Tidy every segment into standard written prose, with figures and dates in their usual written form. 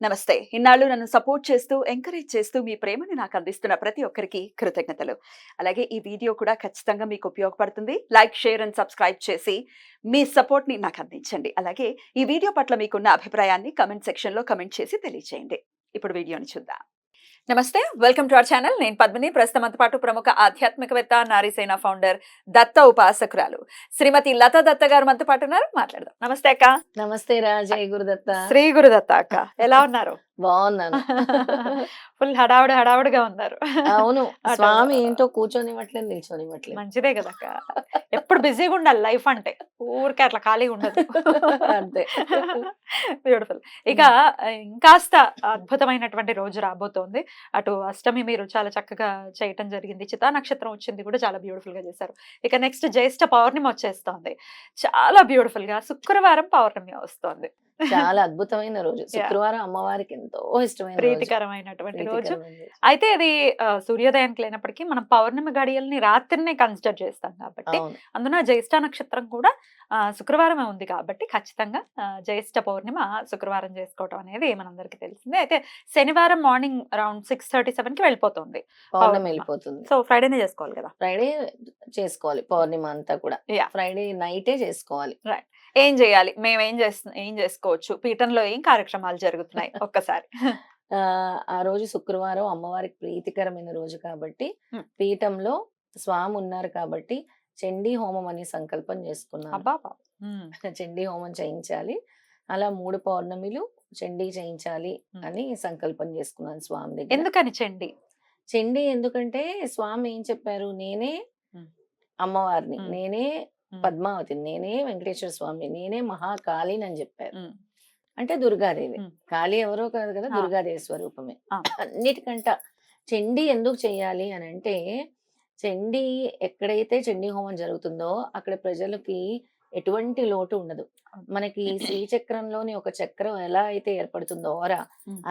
నమస్తే. ఇన్నాళ్ళు నన్ను సపోర్ట్ చేస్తూ, ఎంకరేజ్ చేస్తూ మీ ప్రేమని నాకు అందిస్తున్న ప్రతి ఒక్కరికి కృతజ్ఞతలు. అలాగే ఈ వీడియో కూడా ఖచ్చితంగా మీకు ఉపయోగపడుతుంది. లైక్, షేర్ అండ్ సబ్స్క్రైబ్ చేసి మీ సపోర్ట్‌ని నాకు అందించండి. అలాగే ఈ వీడియో పట్ల మీకున్న అభిప్రాయాన్ని కామెంట్ సెక్షన్‌లో కామెంట్ చేసి తెలియజేయండి. ఇప్పుడు వీడియోని చూద్దాం. నమస్తే. Welcome to our channel. నేను పద్మిని. ప్రస్తుతం మనతో పాటు ప్రముఖ ఆధ్యాత్మికవేత్త, నారీసేన ఫౌండర్, దత్త ఉపాసకురాలు శ్రీమతి లతా దత్త గారు మనతో పాటు ఉన్నారు. మాట్లాడదాం. నమస్తే అక్క. నమస్తే రా, జై గురుదత్త. శ్రీ గురుదత్త అక్క. ఎలా ఉన్నారు? బాగున్నాను. ఫుల్ హడావుడిగా ఉన్నారు. అవును, అటు స్వామి ఏంటో కూర్చొనివ్వట్లేదు, నిల్చొనివ్వట్లేదు. మంచిదే కదక్క. ఎప్పుడు బిజీగా ఉండాలి లైఫ్ అంటే. ఊరికే అట్లా ఖాళీగా ఉండదు. అంతే. బ్యూటిఫుల్. ఇక ఇంకాస్త అద్భుతమైనటువంటి రోజు రాబోతోంది. అటు అష్టమి మీరు చాలా చక్కగా చేయటం జరిగింది. చిత్తా నక్షత్రం వచ్చింది కూడా చాలా బ్యూటిఫుల్ గా చేశారు. ఇక నెక్స్ట్ జ్యేష్ఠ పౌర్ణమి వచ్చేస్తోంది. చాలా బ్యూటిఫుల్ గా శుక్రవారం పౌర్ణమి వస్తోంది. చాలా అద్భుతమైన రోజు. శుక్రవారం అమ్మవారికి ఎంతో ఇష్టమైన రోజు. ప్రీతికరమైనటువంటి రోజు. అయితే అది సూర్యోదయానికి లేనప్పటికీ మనం పౌర్ణమి గడియల్ని రాత్రినే కన్సిడర్ చేస్తాం కాబట్టి, అవును. అందున జ్యేష్ఠ నక్షత్రం కూడా శుక్రవారమే ఉంది కాబట్టి ఖచ్చితంగా జ్యేష్ఠ పౌర్ణిమ శుక్రవారం చేసుకోవటం అనేది మనందరికీ తెలిసిందే. అయితే శనివారం మార్నింగ్ అరౌండ్ 6:37కి వెళ్ళిపోతుంది పౌర్ణమి వెళ్ళిపోతుంది. సో ఫ్రైడేనే చేసుకోవాలి కదా. ఫ్రైడే చేసుకోవాలి పౌర్ణిమ అంతా కూడా. Yeah. ఫ్రైడే నైటే చేసుకోవాలి. ఏం చేయాలి? మేము ఏం చేసుకోవచ్చు? పీఠంలో ఏం కార్యక్రమాలు జరుగుతున్నాయి ఒక్కసారి? ఆ రోజు శుక్రవారం అమ్మవారికి ప్రీతికరమైన రోజు కాబట్టి Hmm. పీఠంలో స్వామి ఉన్నారు కాబట్టి చండీ హోమం అని సంకల్పం చేసుకున్నాను. అబ్బా. చండీ హోమం చేయించాలి, అలా 3 పౌర్ణమిలు చండీ చేయించాలి అని సంకల్పం చేసుకున్నాను స్వామి దగ్గర. ఎందుకని చండి? చండీ ఎందుకంటే స్వామి ఏం చెప్పారు, నేనే అమ్మవారిని, నేనే పద్మావతిని, నేనే వెంకటేశ్వర స్వామి, నేనే మహాకాళిని అని చెప్పారు. అంటే దుర్గాదేవి. కాళీ ఎవరో కాదు కదా, దుర్గాదేవి స్వరూపమే. అన్నిటికంట చండీ ఎందుకు చెయ్యాలి అని అంటే, చండీ ఎక్కడైతే చండీ హోమం జరుగుతుందో అక్కడ ప్రజలకి ఎటువంటి లోటు ఉండదు. మనకి శ్రీచక్రంలోని ఒక చక్రం ఎలా అయితే ఏర్పడుతుందో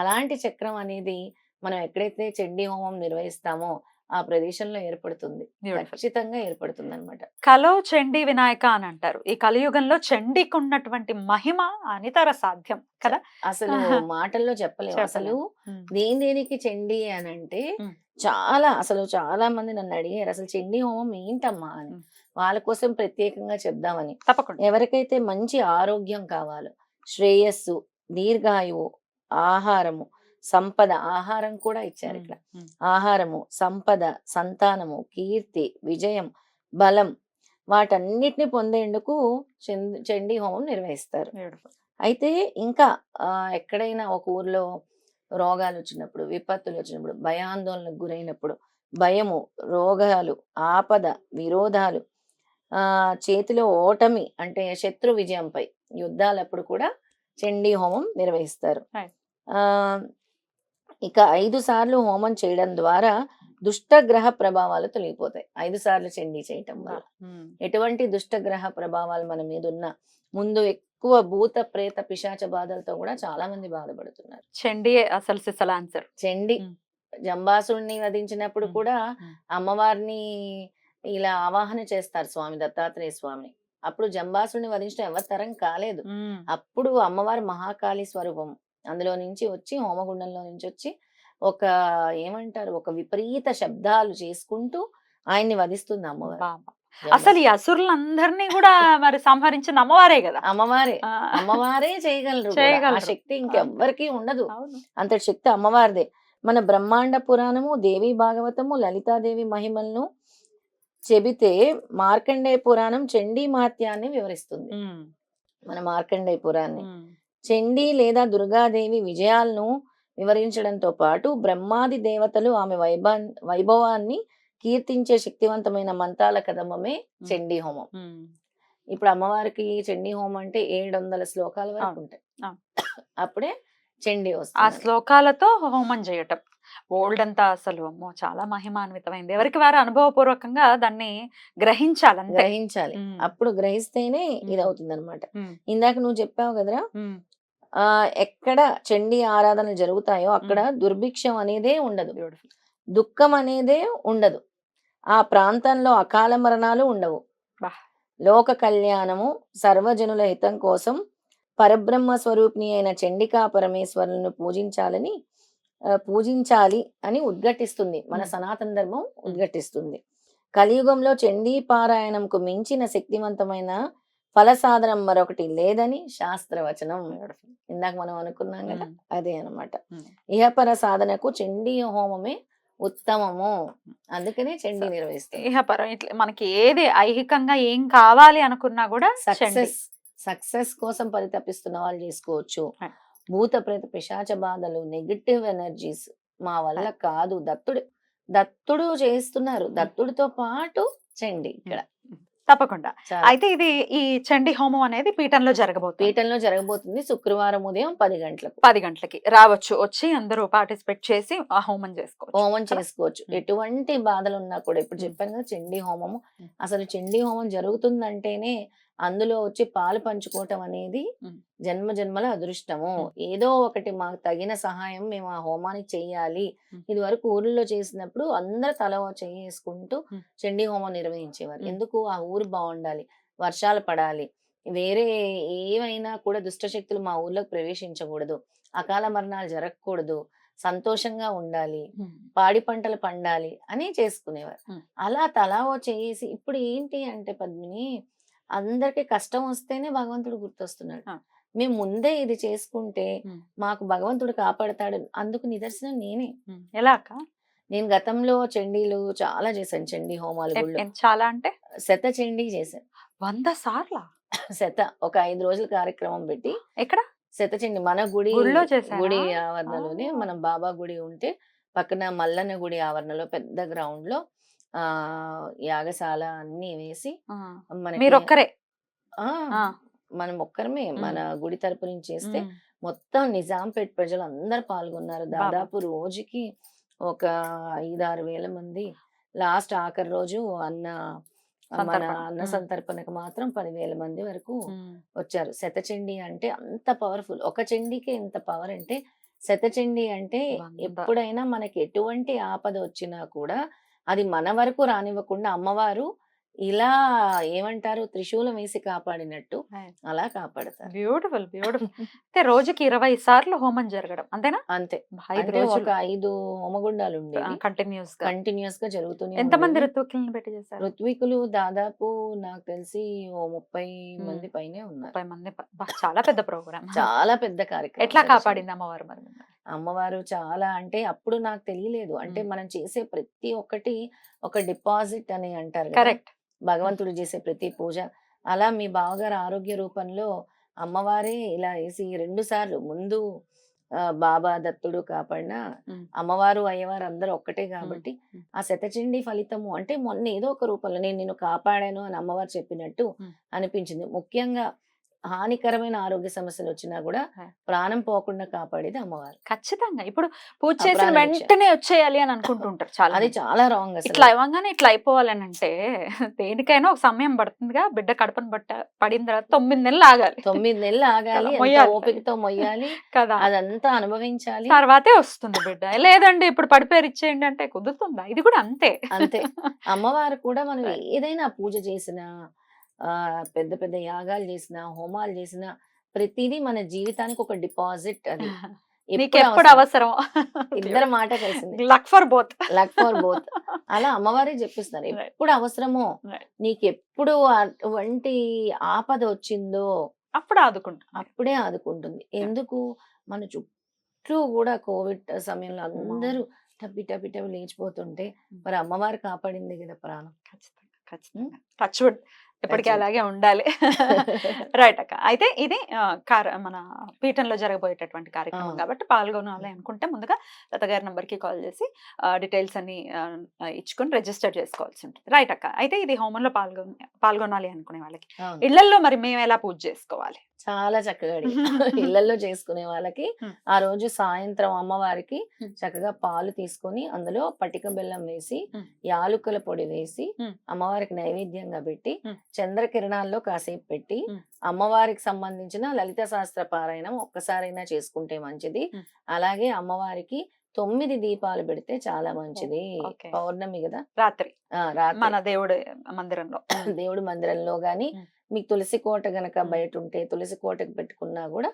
అలాంటి చక్రం అనేది మనం ఎక్కడైతే చండీ హోమం నిర్వహిస్తామో ఆ ప్రదేశంలో ఏర్పడుతుంది. ఖచ్చితంగా ఏర్పడుతుంది అనమాట. కలో చండీ వినాయక అని అంటారు. ఈ కలియుగంలో చండీకి ఉన్నటువంటి మహిమ అనితర సాధ్యం కదా. అసలు మాటల్లో చెప్పలేము. అసలు దేనికి చండీ అని అంటే, చాలా మంది నన్ను అడిగారు అసలు చండీ హోమం ఏంటమ్మా అని. వాళ్ళ కోసం ప్రత్యేకంగా చెప్దామని. తప్పకుండా. ఎవరికైతే మంచి ఆరోగ్యం కావాలో, శ్రేయస్సు, దీర్ఘాయువు, ఆహారము, సంపద, ఆహారం కూడా ఇచ్చారు ఇక్కడ. ఆహారము, సంపద, సంతానము, కీర్తి, విజయం, బలం, వాటన్నిటిని పొందేందుకు చండీ హోమం నిర్వహిస్తారు. అయితే ఇంకా ఎక్కడైనా ఒక ఊర్లో రోగాలు వచ్చినప్పుడు, విపత్తులు వచ్చినప్పుడు, భయాందోళనకు గురైనప్పుడు, భయము, రోగాలు, ఆపద, విరోధాలు, చేతిలో ఓటమి అంటే శత్రు విజయంపై యుద్ధాలప్పుడు కూడా చండీ హోమం నిర్వహిస్తారు. ఇక 5 సార్లు హోమం చేయడం ద్వారా దుష్టగ్రహ ప్రభావాలు తొలగిపోతాయి. 5 సార్లు చండీ చేయటం వల్ల ఎటువంటి దుష్టగ్రహ ప్రభావాలు మన మీద ఉన్నా, ముందు ఎక్కువ భూత ప్రేత పిశాచ బాధలతో కూడా చాలా మంది బాధపడుతున్నారు. చండీ అసలు సిసల ఆన్సర్. చండీ జంబాసుడిని వధించినప్పుడు కూడా అమ్మవారిని ఇలా ఆవాహన చేస్తారు స్వామి దత్తాత్రేయ స్వామిని. అప్పుడు జంబాసుడిని వధించడం ఎవరి తరం కాలేదు. అప్పుడు అమ్మవారి మహాకాళి స్వరూపం అందులో నుంచి వచ్చి, హోమగుండంలో నుంచి వచ్చి ఒక ఏమంటారు, ఒక విపరీత శబ్దాలు చేసుకుంటూ ఆయన్ని వధిస్తుంది అమ్మవారు. అసలు ఈ అసురులందరినీ కూడా మరి సంహరించిన అమ్మవారే కదా. అమ్మవారే చేయగలరు. ఆ శక్తి ఇంకెవ్వరికి ఉండదు. అంతటి శక్తి అమ్మవారిదే. మన బ్రహ్మాండ పురాణము, దేవి భాగవతము, లలితాదేవి మహిమలను చెబితే మార్కండేయ పురాణం చండీ మహత్యాన్ని వివరిస్తుంది. మన మార్కండేయ పురాణాన్ని చండీ లేదా దుర్గాదేవి విజయాలను వివరించడంతో పాటు బ్రహ్మాది దేవతలు ఆమె వైభవాన్ని కీర్తించే శక్తివంతమైన మంత్రాల కదమమే చండీ హోమం. ఇప్పుడు అమ్మవారికి చండీ హోమం అంటే 700 శ్లోకాల వరకు ఉంటాయి. అప్పుడే చండీ వస్తుంది. ఆ శ్లోకాలతో హోమం చేయటం ఓల్డ్ అంతా అసలు చాలా మహిమాన్వితమైంది. ఎవరికి వారు అనుభవపూర్వకంగా దాన్ని గ్రహించాలి. అప్పుడు గ్రహిస్తేనే ఇది అవుతుంది అనమాట. ఇందాక నువ్వు చెప్పావు కదరా, ఎక్కడ చండీ ఆరాధనలు జరుగుతాయో అక్కడ దుర్భిక్షం అనేదే ఉండదు, దుఃఖం అనేదే ఉండదు, ఆ ప్రాంతంలో అకాల మరణాలు ఉండవు. లోక కళ్యాణము, సర్వజనుల హితం కోసం పరబ్రహ్మ స్వరూపిణి అయిన చండికా పరమేశ్వరులను పూజించాలి అని ఉద్ఘటిస్తుంది. మన సనాతన ధర్మం ఉద్ఘటిస్తుంది. కలియుగంలో చండీ పారాయణంకు మించిన శక్తివంతమైన ఫల సాధనం మరొకటి లేదని శాస్త్రవచనం. ఇందాక మనం అనుకున్నాం కదా, అదే అన్నమాట. ఇహపర సాధనకు చండీ హోమమే ఉత్తమము. అందుకనే చండీ నిర్వహిస్తాం. ఇహపరం ఇట్లా మనకి ఏది ఐహికంగా ఏం కావాలి అనుకున్నా కూడా చండీ. సక్సెస్ కోసం పరితపిస్తున్న వాళ్ళు చేసుకోవచ్చు. భూత ప్రేత పిశాచ బాధలు, నెగిటివ్ ఎనర్జీస్ మా వల్ల కాదు, దత్తుడు చేస్తున్నారు. దత్తుడితో పాటు చండీ ఇక్కడ తప్పకుండా. అయితే ఇది ఈ చండీ హోమం అనేది పీఠంలో జరగబోతుంది శుక్రవారం ఉదయం 10 గంటలకు. 10 గంటలకి రావచ్చు, వచ్చి అందరూ పార్టిసిపేట్ చేసి ఆ హోమం చేసుకోవచ్చు. ఎటువంటి బాధలు ఉన్నా కూడా, ఇప్పుడు చెప్పాను కదా చండీ హోమము, అసలు చండీ హోమం జరుగుతుందంటేనే అందులో వచ్చి పాలు పంచుకోవటం అనేది జన్మ జన్మల అదృష్టము. ఏదో ఒకటి మాకు తగిన సహాయం మేము ఆ హోమానికి చెయ్యాలి. ఇది వరకు ఊర్లో చేసినప్పుడు అందరు తల చేసుకుంటూ చండీ హోమం నిర్వహించేవారు. ఎందుకు? ఆ ఊరు బాగుండాలి, వర్షాలు పడాలి, వేరే ఏమైనా కూడా దుష్టశక్తులు మా ఊర్లోకి ప్రవేశించకూడదు, అకాల మరణాలు జరగకూడదు, సంతోషంగా ఉండాలి, పాడి పంటలు పండాలి అని చేసుకునేవారు. అలా తలావో చేసి ఇప్పుడు ఏంటి అంటే పద్మిని, అందరికి కష్టం వస్తేనే భగవంతుడు గుర్తొస్తున్నాడు. మేము ముందే ఇది చేసుకుంటే మాకు భగవంతుడు కాపాడతాడు. అందుకు నిదర్శనం నేనే. ఎలా అక్క? నేను గతంలో చండీలు చాలా చేశాను. చండీ హోమాలు చాలా అంటే శత చండీ చేశాను. 100 సార్లు ఒక 5 రోజుల కార్యక్రమం పెట్టి. ఎక్కడ? శత చండీ మన గుడి ఆవరణలోనే. మనం బాబా గుడి ఉంటే పక్కన మల్లన్న గుడి ఆవరణలో పెద్ద గ్రౌండ్ లో యాగశాల అన్ని వేసి మీరొక్కరే మనం ఒక్కరమే మన గుడి తరపు నుంచి చేస్తే మొత్తం నిజాంపేట్ ప్రజలు అందరు పాల్గొన్నారు. దాదాపు రోజుకి ఒక 5-6 వేల మంది. లాస్ట్ ఆఖరి రోజు అన్న సంతర్పణకు మాత్రం 10,000 మంది వరకు వచ్చారు. శతచండీ అంటే అంత పవర్ఫుల్. ఒక చండీకే ఎంత పవర్ అంటే, శతచండీ అంటే ఎప్పుడైనా మనకి ఎటువంటి ఆపద వచ్చినా కూడా అది మన వరకు రానివ్వకుండా అమ్మవారు ఇలా ఏమంటారు, త్రిశూలం వేసి కాపాడినట్టు అలా కాపాడతారు. బ్యూటిఫుల్. అయితే రోజుకి 20 సార్లు హోమం జరగడం అంతేనా? అంతే. ఒక 5 హోమగుండాలు ఉండేవి కంటిన్యూస్ గా జరుగుతూనే. ఎంతమంది ఋత్వికులను పెట్టి చేశారు? ఋత్వికులు దాదాపు నాకు తెలిసి 30 మంది పైనే ఉన్నారు. 30 మంది. చాలా పెద్ద ప్రోగ్రామ్, చాలా పెద్ద కార్యక్రమం. ఎట్లా కాపాడింది అమ్మవారు మరి? అమ్మవారు చాలా అంటే అప్పుడు నాకు తెలియలేదు. అంటే మనం చేసే ప్రతి ఒక్కటి ఒక డిపాజిట్ అని అంటారు. కరెక్ట్. భగవంతుడు చేసే ప్రతి పూజ. అలా మీ బావగారు ఆరోగ్య రూపంలో అమ్మవారే ఇలా వేసి 2 సార్లు ముందు బాబా దత్తుడు కాపాడిన అమ్మవారు అయ్యవారు అందరూ ఒక్కటే కాబట్టి ఆ శతచండీ ఫలితము అంటే మొన్న ఏదో ఒక రూపంలో నేను నిన్ను కాపాడాను అని అమ్మవారు చెప్పినట్టు అనిపించింది. ముఖ్యంగా హానికరమైన ఆరోగ్య సమస్యలు వచ్చినా కూడా ప్రాణం పోకుండా కాపాడేది అమ్మవారు. ఖచ్చితంగా. ఇప్పుడు పూజ చేసిన వెంటనే వచ్చేయాలి అని అనుకుంటుంటారు చాలా. అది చాలా రాంగ్. ఇట్లా ఇవ్వగానే ఇట్లా అయిపోవాలని అంటే దేనికైనా ఒక సమయం పడుతుందిగా. బిడ్డ కడపను పడిన తర్వాత 9 నెలలు ఆగాలి. 9 నెలలు ఆగాలి, ఓపికతో మొయ్యాలి కదా, అదంతా అనుభవించాలి, తర్వాతే వస్తుంది బిడ్డ. లేదండి ఇప్పుడు పడిపోయారు ఇచ్చేయండి అంటే కుదురుతుందా? ఇది కూడా అంతే. అమ్మవారు కూడా మనం ఏదైనా పూజ చేసినా, పెద్ద పెద్ద యాగాలు చేసిన, హోమాలు చేసిన ప్రతిదీ మన జీవితానికి ఒక డిపాజిట్. అది ఎప్పుడు అవసరం. ఇద్దరు మాట కలిసింది. Luck for both. అలా అమ్మవారే చెప్పిస్తున్నారు. ఎప్పుడు అవసరమో, నీకు ఎప్పుడు అటువంటి ఆపద వచ్చిందో అప్పుడే ఆదుకుంటుంది. ఎందుకు? మన చుట్టూ కూడా కోవిడ్ సమయంలో అందరూ టపి టపి టపి లేచిపోతుంటే మరి అమ్మవారు కాపాడింది కదా ప్రాణం. ఖచ్చితంగా. ఎప్పటికీ అలాగే ఉండాలి. రైట్ అక్క. అయితే ఇది మన పీఠంలో జరగబోయేటటువంటి కార్యక్రమం కాబట్టి పాల్గొనాలి అనుకుంటే ముందుగా లతగారి నంబర్కి కాల్ చేసి డీటెయిల్స్ అన్ని ఇచ్చుకొని రిజిస్టర్ చేసుకోవాల్సి ఉంటుంది. రైట్ అక్క. అయితే ఇది హోమంలో పాల్గొనాలి అనుకునే వాళ్ళకి ఇళ్లలో మరి మేము ఎలా పూజ చేసుకోవాలి? చాలా చక్కగా ఇళ్లలో చేసుకునే వాళ్ళకి ఆ రోజు సాయంత్రం అమ్మవారికి చక్కగా పాలు తీసుకొని అందులో పటిక బెల్లం వేసి యాలుకల పొడి వేసి అమ్మవారికి నైవేద్యంగా పెట్టి చంద్రకిరణాల్లో కాసేపు పెట్టి అమ్మవారికి సంబంధించిన లలిత శాస్త్ర పారాయణం ఒక్కసారైనా చేసుకుంటే మంచిది. అలాగే అమ్మవారికి 9 దీపాలు పెడితే చాలా మంచిది. పౌర్ణమి కదా, రాత్రి మన దేవుడి మందిరంలో గాని మీకు తులసి కోట గనక బయట ఉంటే తులసి కోటకు పెట్టుకున్నా కూడా,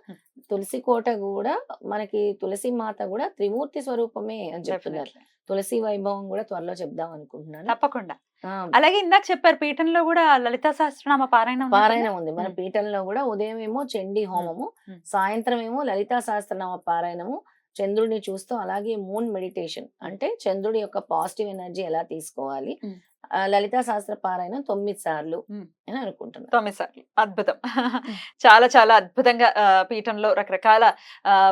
తులసి కోట కూడా మనకి తులసి మాత కూడా త్రిమూర్తి స్వరూపమే అని చెప్తున్నారు. Definitely. తులసి వైభవం కూడా త్వరలో చెప్దాం అనుకుంటున్నాను. తప్పకుండా. ఆ, అలాగే ఇందాక చెప్పారు పీఠంలో కూడా లలితా సహస్రనామ పారాయణం ఉంటుందా? పారాయణం ఉంది మన ఉమ్. పీఠంలో కూడా. ఉదయం ఏమో చండీ హోమము, ఉమ్. సాయంత్రం ఏమో లలితా సహస్రనామ పారాయణము, చంద్రుడిని చూస్తూ, అలాగే మూన్ మెడిటేషన్ అంటే చంద్రుడి యొక్క పాజిటివ్ ఎనర్జీ ఎలా తీసుకోవాలి. ఉమ్. లలితా సహస్ర పారాయణం 9 సార్లు ఉమ్. అని అనుకుంటున్నాను. 9 సార్లు. అద్భుతం. చాలా చాలా అద్భుతంగా పీఠంలో రకరకాల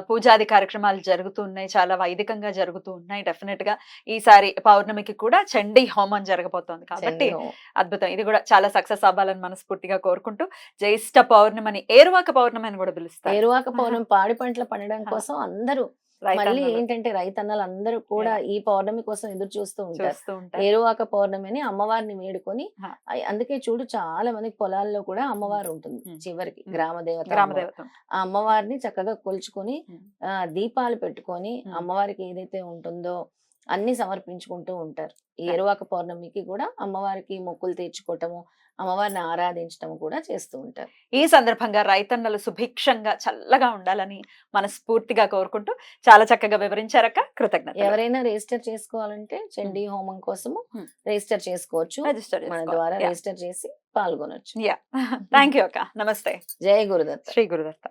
పూజాది కార్యక్రమాలు జరుగుతూ ఉన్నాయి. చాలా వైదికంగా జరుగుతూ ఉన్నాయి. డెఫినెట్ గా ఈసారి పౌర్ణమికి కూడా చండీ హోమం జరగబోతోంది కాబట్టి చండీ హోమం. అద్భుతం. ఇది కూడా చాలా సక్సెస్ అవ్వాలని మనస్ఫూర్తిగా కోరుకుంటూ, జ్యేష్ఠ పౌర్ణమిని ఏరువాక పౌర్ణమి అని కూడా పిలుస్తారు. ఏరువాక పౌర్ణమి పాడి పంటలు పండడం కోసం అందరూ మళ్ళీ రైతన్నలు ఏంటంటే రైతన్నలు అందరూ కూడా ఈ పౌర్ణమి కోసం ఎదురు చూస్తూ ఉంటారు. చూస్తూ ఉంటారు. ఏరువాక పౌర్ణమి అని అమ్మవారిని వేడుకొని, హా. అందుకే చూడు చాలా మందికి పొలాల్లో కూడా అమ్మవారు ఉంటుంది ఉమ్. చివరికి, ఉమ్. గ్రామ దేవత గ్రామ అమ్మవారు. దేవత. ఆ అమ్మవారిని చక్కగా కొలుచుకొని ఉమ్. దీపాలు పెట్టుకొని ఉమ్. అమ్మవారికి ఏదైతే ఉంటుందో అన్ని సమర్పించుకుంటూ ఉంటారు. ఈ ఆ. ఏరువాక పౌర్ణమికి కూడా అమ్మవారికి మొక్కులు తీర్చుకోవటము, అమ్మవారిని ఆరాధించటం కూడా చేస్తూ ఉంటారు. ఈ సందర్భంగా రైతన్నలు సుభిక్షంగా చల్లగా ఉండాలని మనస్ఫూర్తిగా కోరుకుంటూ చాలా చక్కగా వివరించారక్క. కృతజ్ఞతలు. ఎవరైనా రిజిస్టర్ చేసుకోవాలంటే చండీ హోమం కోసము ఉమ్. రిజిస్టర్ చేసుకోవచ్చు. రిజిస్టర్ మన చేసుకోవాలి. ద్వారా Yeah. రిజిస్టర్ చేసి పాల్గొనొచ్చు. థ్యాంక్ యూ అక్క. నమస్తే. జయ గురుదత్త. శ్రీ గురుదత్త.